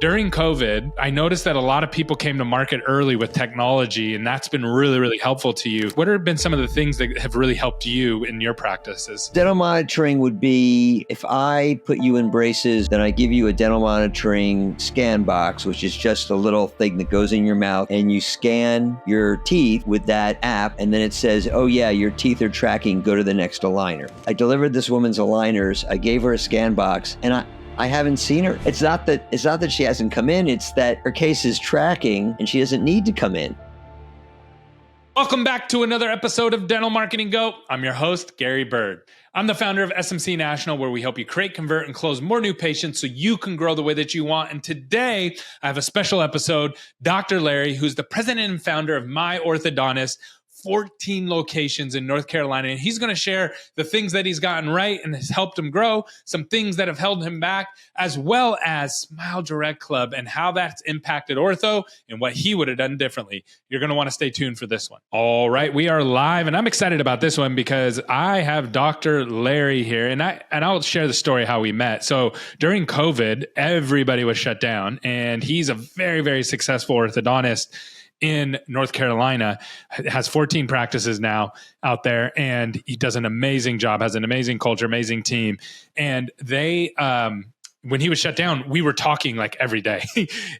During COVID, I noticed that a lot of people came to market early with technology, and that's been really, really helpful to you. What have been some of the things that have really helped you in your practices? Dental monitoring would be if I put you in braces, then I give you a dental monitoring scan box, which is just a little thing that goes in your mouth, and you scan your teeth with that app, and then it says, oh yeah, your teeth are tracking, go to the next aligner. I delivered this woman's aligners, I gave her a scan box, and I haven't seen her. It's not that she hasn't come in, it's that her case is tracking and she doesn't need to come in. Welcome back to another episode of Dental Marketing Go. I'm your host, Gary Bird. I'm the founder of SMC National, where we help you create, convert, and close more new patients so you can grow the way that you want. And today, I have a special episode. Dr. Larry, who's the president and founder of My Orthodontist, 14 locations in North Carolina. And he's going to share the things that he's gotten right and has helped him grow, some things that have held him back, as well as Smile Direct Club and how that's impacted ortho and what he would have done differently. You're going to want to stay tuned for this one. All right, we are live, and I'm excited about this one because I have Dr. Larry here, and I'll share the story how we met. So during COVID, everybody was shut down, and he's a very, very successful orthodontist in North Carolina, has 14 practices now out there, and he does an amazing job, has an amazing culture, amazing team. And they, when he was shut down, we were talking like every day.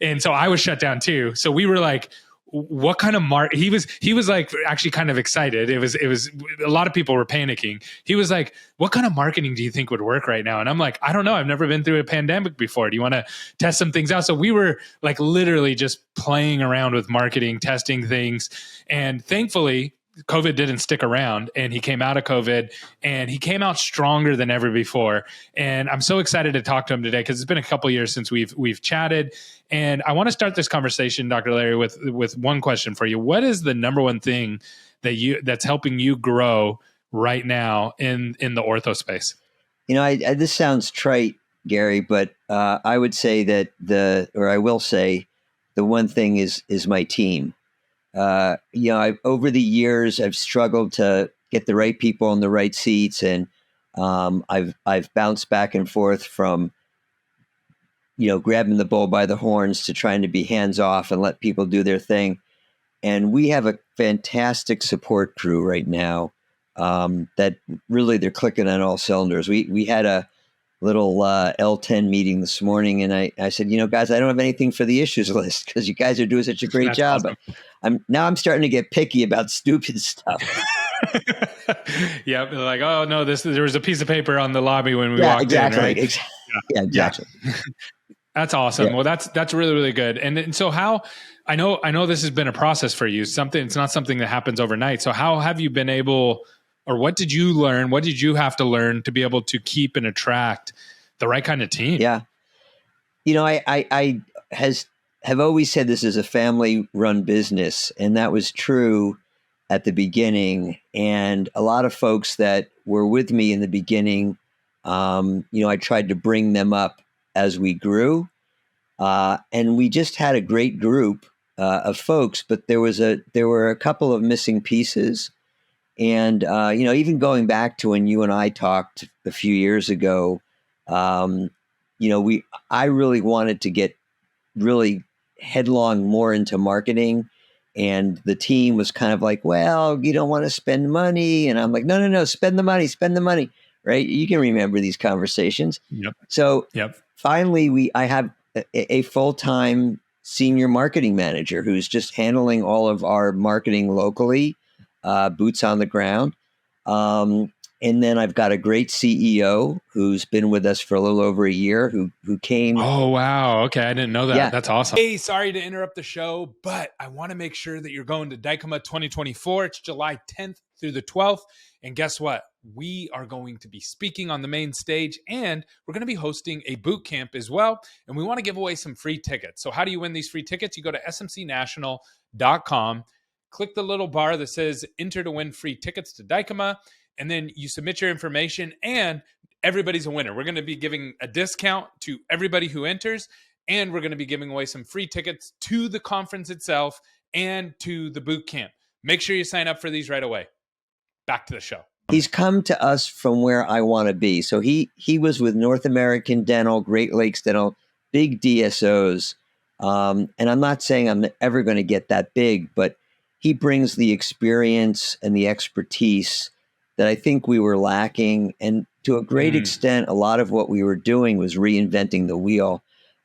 And so I was shut down too. So we were like, what kind of he was like actually kind of excited. It was a lot of people were panicking. He was like, what kind of marketing do you think would work right now? And I'm like, I don't know. I've never been through a pandemic before. Do you want to test some things out? So we were like literally just playing around with marketing, testing things. And thankfully, COVID didn't stick around, and he came out of COVID and he came out stronger than ever before. And I'm so excited to talk to him today because it's been a couple of years since we've chatted. And I want to start this conversation, Dr. Larry, with one question for you. What is the number one thing that's helping you grow right now in the ortho space? You know, this sounds trite, Gary, but I would say that I will say the one thing is my team. Over the years, I've struggled to get the right people in the right seats, and I've bounced back and forth from, grabbing the bull by the horns to trying to be hands off and let people do their thing. And we have a fantastic support crew right now that really they're clicking on all cylinders. We had a little L10 meeting this morning, and I said, guys, I don't have anything for the issues list because you guys are doing such a great job. Awesome. I'm starting to get picky about stupid stuff. Yeah, like, oh no, there was a piece of paper on the lobby when we walked in, right? Yeah, exactly. That's awesome. Yeah. Well, that's really, really good. And so how, I know this has been a process for you. It's not something that happens overnight. So how have you been able, or what did you learn? What did you have to learn to be able to keep and attract the right kind of team? Yeah. I have always said this is a family-run business, and that was true at the beginning. And a lot of folks that were with me in the beginning, I tried to bring them up as we grew. And we just had a great group of folks, but there were a couple of missing pieces. And, even going back to when you and I talked a few years ago, I really wanted to get really headlong more into marketing. And the team was kind of like, well, you don't want to spend money. And I'm like, no, spend the money, right? You can remember these conversations. Yep. So finally, I have a full-time senior marketing manager who's just handling all of our marketing locally. Boots on the ground. And then I've got a great CEO who's been with us for a little over a year who came. Oh, wow. Okay. I didn't know that. Yeah. That's awesome. Hey, sorry to interrupt the show, but I want to make sure that you're going to DICOMA 2024. It's July 10th through the 12th. And guess what? We are going to be speaking on the main stage, and we're going to be hosting a boot camp as well. And we want to give away some free tickets. So how do you win these free tickets? You go to smcnational.com. Click the little bar that says enter to win free tickets to DICOMA, and then you submit your information, and everybody's a winner. We're going to be giving a discount to everybody who enters, and we're going to be giving away some free tickets to the conference itself and to the boot camp. Make sure you sign up for these right away. Back to the show. He's come to us from where I want to be. So he was with North American Dental, Great Lakes Dental, big DSOs. And I'm not saying I'm ever going to get that big, but he brings the experience and the expertise that I think we were lacking. And to a great extent, a lot of what we were doing was reinventing the wheel.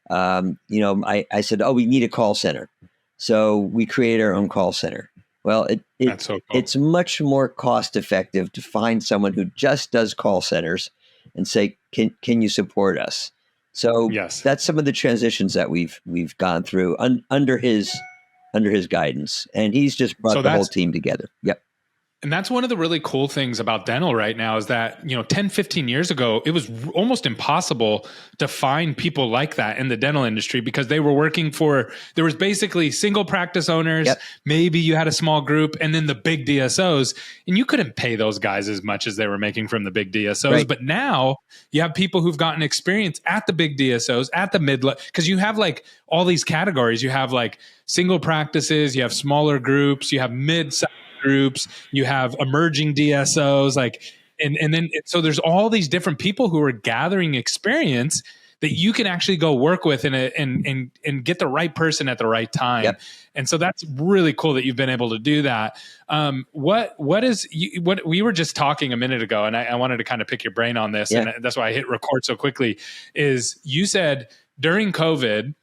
I said, oh, we need a call center. So we created our own call center. Well, That's so cool. it's much more cost effective to find someone who just does call centers and say, can you support us? So Yes. that's some of the transitions that we've gone through under his guidance, and he's just brought the whole team together. Yep. And that's one of the really cool things about dental right now is that, 10, 15 years ago, it was almost impossible to find people like that in the dental industry because they were working there was basically single practice owners. Yep. Maybe you had a small group and then the big DSOs, and you couldn't pay those guys as much as they were making from the big DSOs. Right. But now you have people who've gotten experience at the big DSOs, at the because you have like all these categories. You have like single practices, you have smaller groups, you have mid-size groups, you have emerging DSOs, and then so there's all these different people who are gathering experience that you can actually go work with and get the right person at the right time. Yep. And so that's really cool that you've been able to do that. What we were just talking a minute ago, and I wanted to kind of pick your brain on this, and that's why I hit record so quickly, is you said during COVID,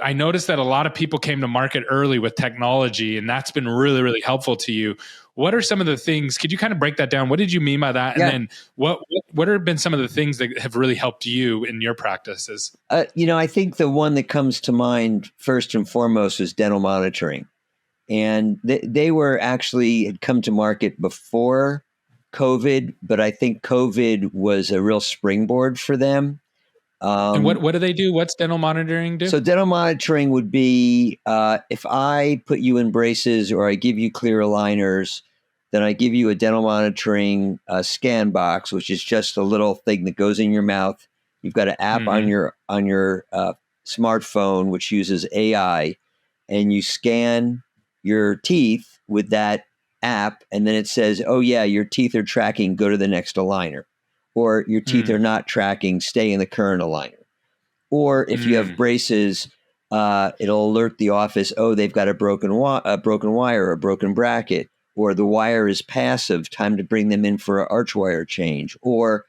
I noticed that a lot of people came to market early with technology, and that's been really, really helpful to you. What are some of the things? Could you kind of break that down? What did you mean by that? And then what have been some of the things that have really helped you in your practices? I think the one that comes to mind first and foremost is dental monitoring. And they were actually had come to market before COVID, but I think COVID was a real springboard for them. And what do they do? What's dental monitoring do? So dental monitoring would be if I put you in braces or I give you clear aligners, then I give you a dental monitoring scan box, which is just a little thing that goes in your mouth. You've got an app on your smartphone which uses AI, and you scan your teeth with that app, and then it says, "Oh yeah, your teeth are tracking. Go to the next aligner." Or your teeth are not tracking, stay in the current aligner. Or if you have braces, it'll alert the office, oh, they've got a broken wire, a broken bracket, or the wire is passive, time to bring them in for an arch wire change. Or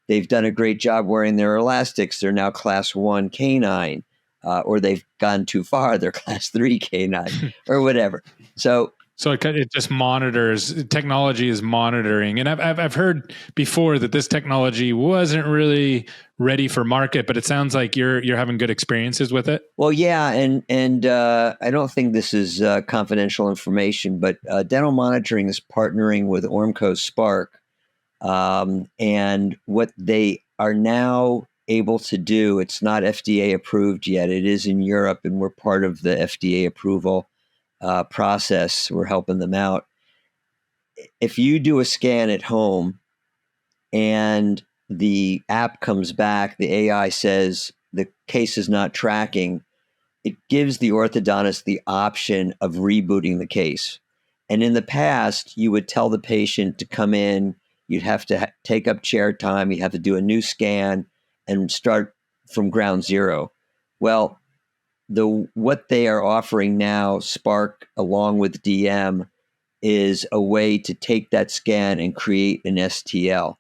they've done a great job wearing their elastics, they're now class 1 canine, or they've gone too far, they're class 3 canine, or whatever. So it just monitors. Technology is monitoring, and I've heard before that this technology wasn't really ready for market, but it sounds like you're having good experiences with it. Well, yeah, and I don't think this is confidential information, but dental monitoring is partnering with Ormco Spark, and what they are now able to do. It's not FDA approved yet. It is in Europe, and we're part of the FDA approval process. We're helping them out. If you do a scan at home and the app comes back, the AI says the case is not tracking, it gives the orthodontist the option of rebooting the case. And in the past, you would tell the patient to come in, you'd have to take up chair time, you'd have to do a new scan and start from ground zero. Well, what they are offering now, Spark along with DM, is a way to take that scan and create an STL.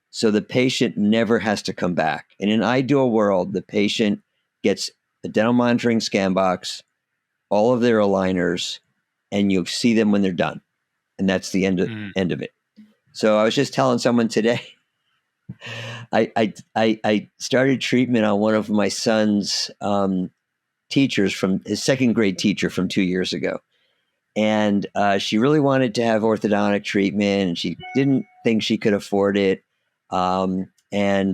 So the patient never has to come back. In an ideal world, the patient gets a dental monitoring scan box, all of their aligners, and you see them when they're done. And that's the end of it. So I was just telling someone today, I started treatment on one of my son's teachers, from his second grade teacher from 2 years ago. And she really wanted to have orthodontic treatment, and she didn't think she could afford it. And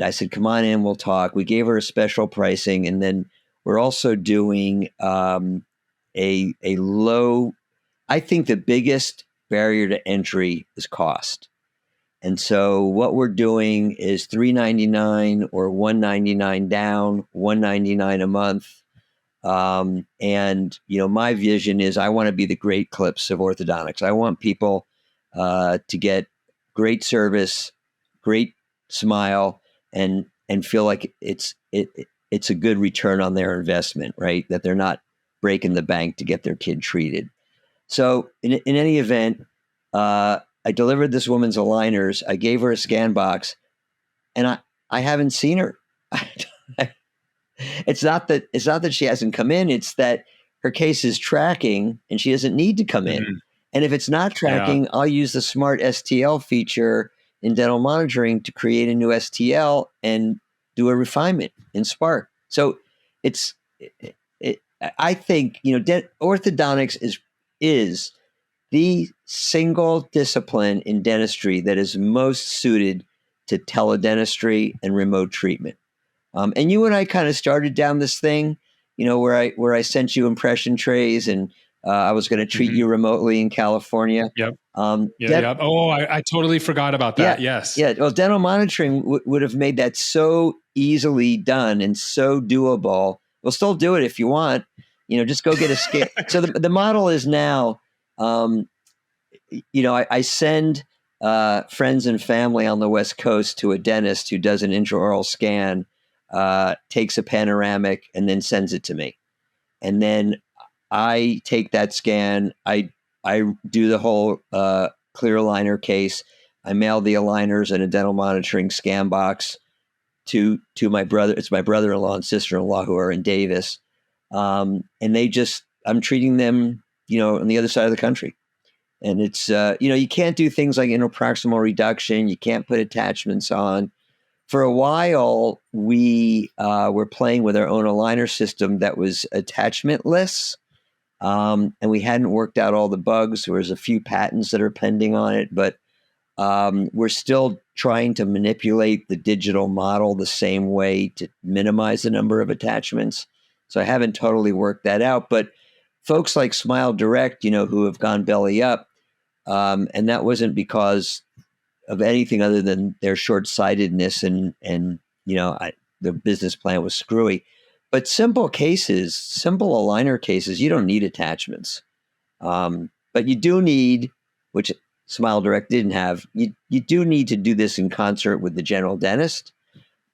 I said, come on in, we'll talk. We gave her a special pricing. And then we're also doing a low, I think the biggest barrier to entry is cost. And so what we're doing is $399 or $199 down, $199 a month. And my vision is I want to be the Great Clips of orthodontics. I want people to get great service, great smile, and feel like it's a good return on their investment, right? That they're not breaking the bank to get their kid treated. So in any event, I delivered this woman's aligners. I gave her a scan box, and I haven't seen her. It's not that she hasn't come in. It's that her case is tracking, and she doesn't need to come in. Mhm. And if it's not tracking, I'll use the smart STL feature in dental monitoring to create a new STL and do a refinement in Spark. So I think, orthodontics is the single discipline in dentistry that is most suited to teledentistry and remote treatment. And you and I kind of started down this thing, where I sent you impression trays, and I was going to treat you remotely in California. Yep. Yep. Oh, I totally forgot about that. Yes. Yeah. Well, dental monitoring would have made that so easily done and so doable. We'll still do it if you want. Just go get a scan. So the model is now, I send friends and family on the West Coast to a dentist who does an intraoral scan, takes a panoramic, and then sends it to me. And then I take that scan. I do the whole clear aligner case. I mail the aligners and a dental monitoring scan box to my brother. It's my brother-in-law and sister-in-law who are in Davis. And I'm treating them, on the other side of the country. And it's, you can't do things like interproximal reduction. You can't put attachments on. For a while, we were playing with our own aligner system that was attachmentless. And we hadn't worked out all the bugs. There's a few patents that are pending on it, but we're still trying to manipulate the digital model the same way to minimize the number of attachments. So I haven't totally worked that out. But folks like Smile Direct, who have gone belly up, and that wasn't because of anything other than their short-sightedness and the business plan was screwy. But simple aligner cases, you don't need attachments. But you do need, which Smile Direct didn't have, you do need to do this in concert with the general dentist.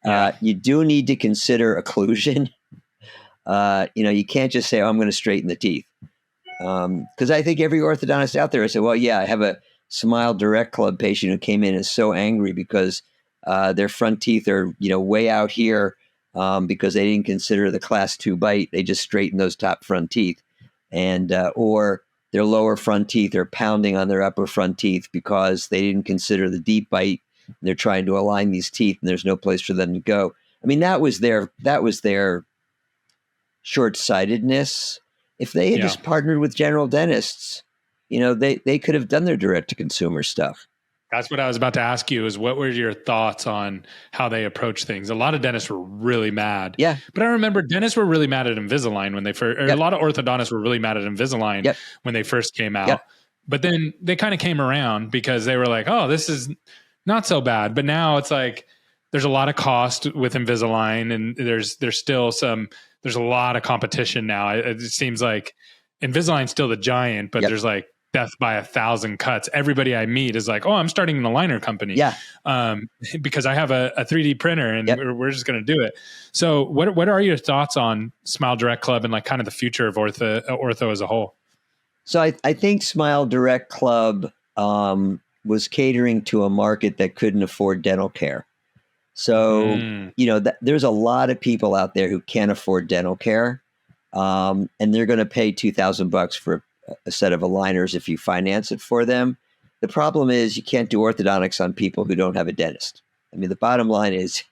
You do need to consider occlusion. You can't just say, I'm going to straighten the teeth. Because I think every orthodontist out there has said, well, yeah, I have a Smile Direct Club patient who came in and is so angry because their front teeth are, way out here because they didn't consider the class 2 bite. They just straightened those top front teeth. And or their lower front teeth are pounding on their upper front teeth because they didn't consider the deep bite. They're trying to align these teeth and there's no place for them to go. I mean, that was their short-sightedness. If they had just partnered with general dentists, they could have done their direct-to-consumer stuff. That's what I was about to ask you, is what were your thoughts on how they approach things? A lot of dentists were really mad. Yeah. But I remember dentists were really mad at Invisalign when they first, or a lot of orthodontists were really mad at Invisalign when they first came out. But then they kind of came around because they were like, oh, this is not so bad. But now it's like, there's a lot of cost with Invisalign, and there's a lot of competition now. It seems like Invisalign's still the giant, but there's like death by 1,000 cuts. Everybody I meet is like, oh, I'm starting an aligner company. Because I have a 3D printer and we're just going to do it. So what are your thoughts on Smile Direct Club and like kind of the future of ortho as a whole? So I think Smile Direct Club was catering to a market that couldn't afford dental care. So, there's a lot of people out there who can't afford dental care. And they're going to pay $2,000 for a set of aligners if you finance it for them. The problem is you can't do orthodontics on people who don't have a dentist. I mean, the bottom line is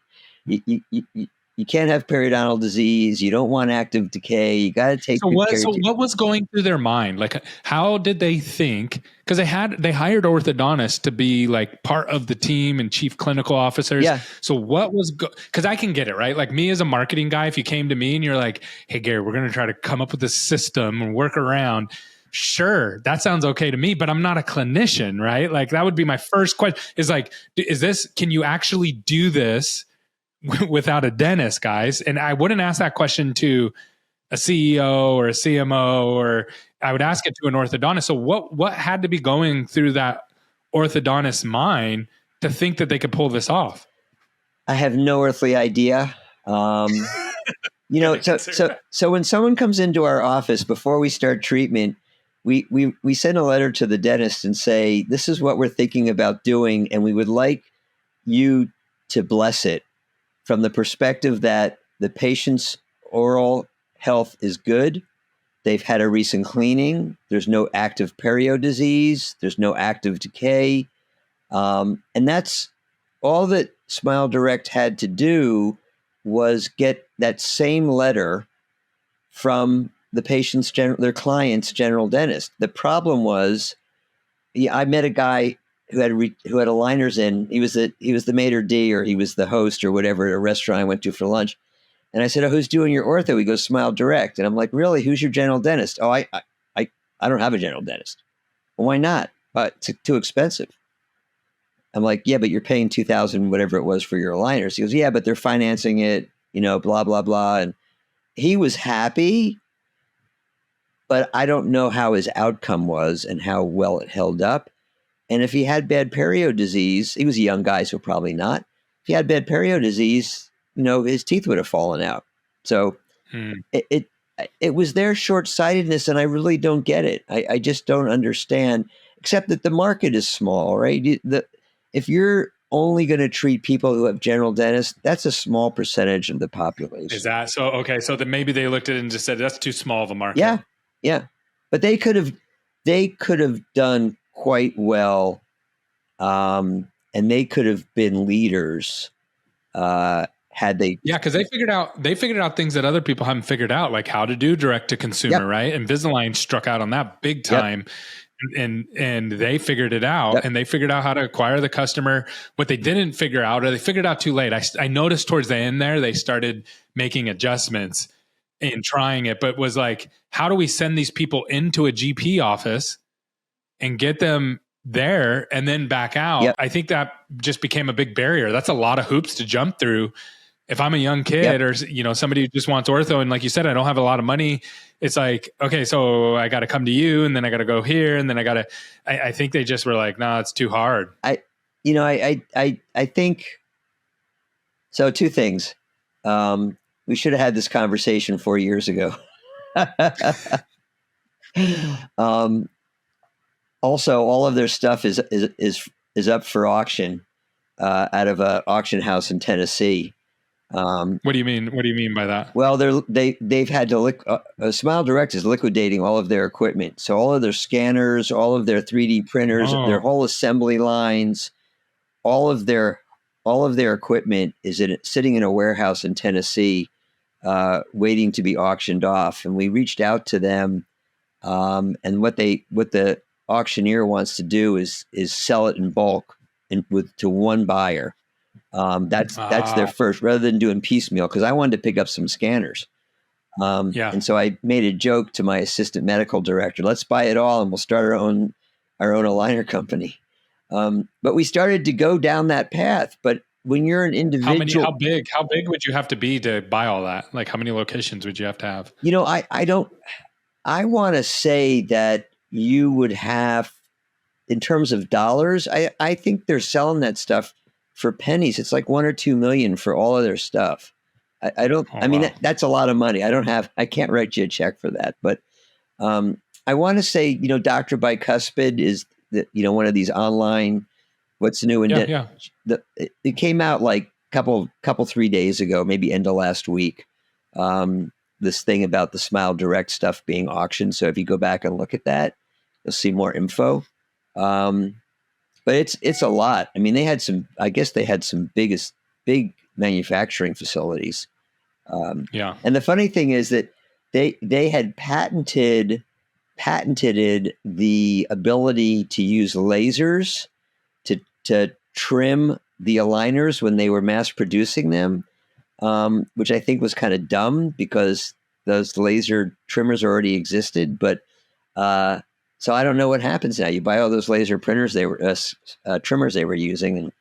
you can't have periodontal disease. You don't want active decay. You got to take. So what was going through their mind? Like, how did they think? Because they hired orthodontists to be like part of the team and chief clinical officers. Yeah. So what was because I can get it, right? Like me as a marketing guy, if you came to me and you're like, hey Gary, we're going to try to come up with this system and work around. Sure, that sounds okay to me, but I'm not a clinician, right? Like that would be my first question is like, can you actually do this without a dentist, guys? And I wouldn't ask that question to a CEO or a CMO, or I would ask it to an orthodontist. So what had to be going through that orthodontist's mind to think that they could pull this off? I have no earthly idea. You know, Gotta consider that. so when someone comes into our office before we start treatment, we send a letter to the dentist and say, this is what we're thinking about doing, and we would like you to bless it from the perspective that the patient's oral health is good. They've had a recent cleaning. There's no active perio disease. There's no active decay. And that's all that Smile Direct had to do was get that same letter from the patient's their client's general dentist. The problem was, I met a guy who had aligners in. He was the maitre d', or he was the host or whatever at a restaurant I went to for lunch. And I said, "Oh, who's doing your ortho?" He goes, "Smile Direct." And I'm like, "Really? Who's your general dentist?" "Oh, I don't have a general dentist." "Well, why not?" "It's too expensive." I'm like, "Yeah, but you're paying $2,000 whatever it was for your aligners." He goes, "Yeah, but they're financing it, blah blah blah." And he was happy, but I don't know how his outcome was and how well it held up. And if he had bad perio disease, he was a young guy, so probably not. If he had bad perio disease, his teeth would have fallen out. So it was their short-sightedness, and I really don't get it. I just don't understand, except that the market is small, right? If you're only going to treat people who have general dentists, that's a small percentage of the population. Is that so? Okay, so then maybe they looked at it and just said that's too small of a market. Yeah, but they could have done quite well, and they could have been leaders had they. Yeah, because they figured out things that other people haven't figured out, like how to do direct to consumer, right? Invisalign struck out on that big time. And they figured it out, and they figured out how to acquire the customer. What they didn't figure out, or they figured out too late. I noticed towards the end there, they started making adjustments and trying it, but was like, how do we send these people into a GP office and get them there and then back out? I think that just became a big barrier. That's a lot of hoops to jump through. If I'm a young kid or, somebody who just wants ortho, and like you said, I don't have a lot of money, it's like, okay, so I got to come to you, and then I got to go here, and then I think they just were like, nah, it's too hard. I think, so two things. We should have had this conversation 4 years ago. Also, all of their stuff is up for auction out of an auction house in Tennessee. What do you mean? What do you mean by that? Well, they've had to Smile Direct is liquidating all of their equipment, so all of their scanners, all of their 3D printers, their whole assembly lines, all of their equipment is sitting in a warehouse in Tennessee, waiting to be auctioned off. And we reached out to them, and what the auctioneer wants to do is sell it in bulk to one buyer. That's their first, rather than doing piecemeal, because I wanted to pick up some scanners. And so I made a joke to my assistant medical director, let's buy it all and we'll start our own aligner company. But we started to go down that path. But when you're an individual, how big would you have to be to buy all that? Like, how many locations would you have to have? I want to say that you would have, in terms of dollars, I think they're selling that stuff for pennies. It's like $1 or $2 million for all of their stuff. That's a lot of money. I can't write you a check for that, but I want to say, Dr. Bicuspid is one of these online, what's new. It came out like couple 3 days ago, maybe end of last week. This thing about the Smile Direct stuff being auctioned. So if you go back and look at that, you'll see more info. But it's a lot. I mean, they had some big manufacturing facilities. And the funny thing is that they had patented the ability to use lasers to trim the aligners when they were mass producing them, which I think was kind of dumb because those laser trimmers already existed. But so I don't know what happens now. You buy all those laser printers trimmers they were using, and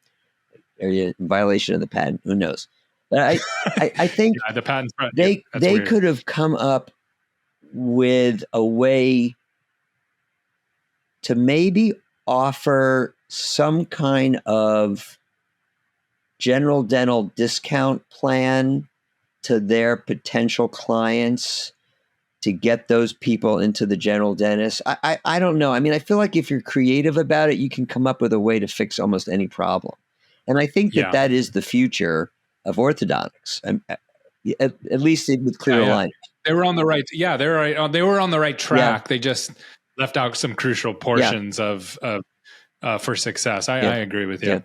are you in violation of the patent? Who knows? But I think the patent's they could have come up with a way to maybe offer some kind of general dental discount plan to their potential clients to get those people into the general dentist? I don't know. I mean, I feel like if you're creative about it, you can come up with a way to fix almost any problem. And I think that Yeah. that is the future of orthodontics, at least with clear aligners. They were on the right. Yeah, they were on the right track. They just left out some crucial portions of for success. I agree with you. Yeah.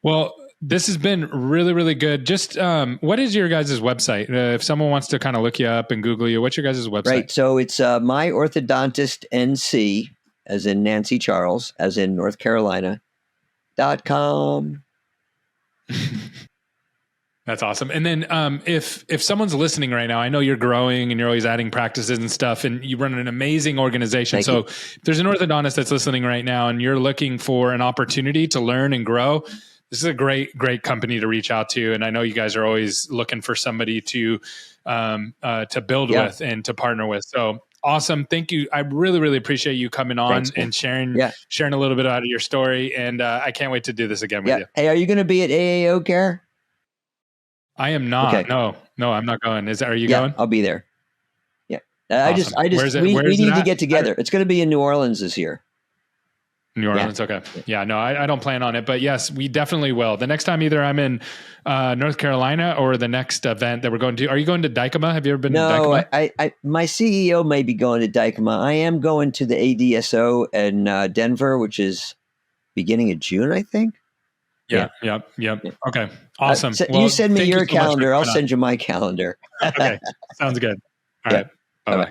Well, this has been really, really good. Just what is your guys' website? If someone wants to kind of look you up and Google you, what's your guys' website? Right. So it's My Orthodontist NC, as in Nancy Charles, as in North Carolina.com. That's awesome. And then if someone's listening right now, I know you're growing and you're always adding practices and stuff, and you run an amazing organization. So if there's an orthodontist that's listening right now and you're looking for an opportunity to learn and grow, this is a great company to reach out to. And I know you guys are always looking for somebody to build with and to partner with. So awesome. Thank you. I really, really appreciate you coming on and sharing a little bit out of your story. And I can't wait to do this again with you. Hey, are you going to be at AAO, Care? I am not. Okay. No, I'm not going. Are you going? I'll be there. Yeah. Awesome. We need to get together. It's going to be in New Orleans this year. New Orleans. Okay. Yeah, no, I don't plan on it, but yes, we definitely will. The next time either I'm in North Carolina or the next event that we're going to. Are you going to Dykema? Have you ever been to Dykema? I my CEO may be going to Dykema. I am going to the ADSO in Denver, which is beginning of June, I think. Yeah. Okay. Awesome. You send me your calendar. I'll send you my calendar. Okay. Sounds good. All right. Bye-bye.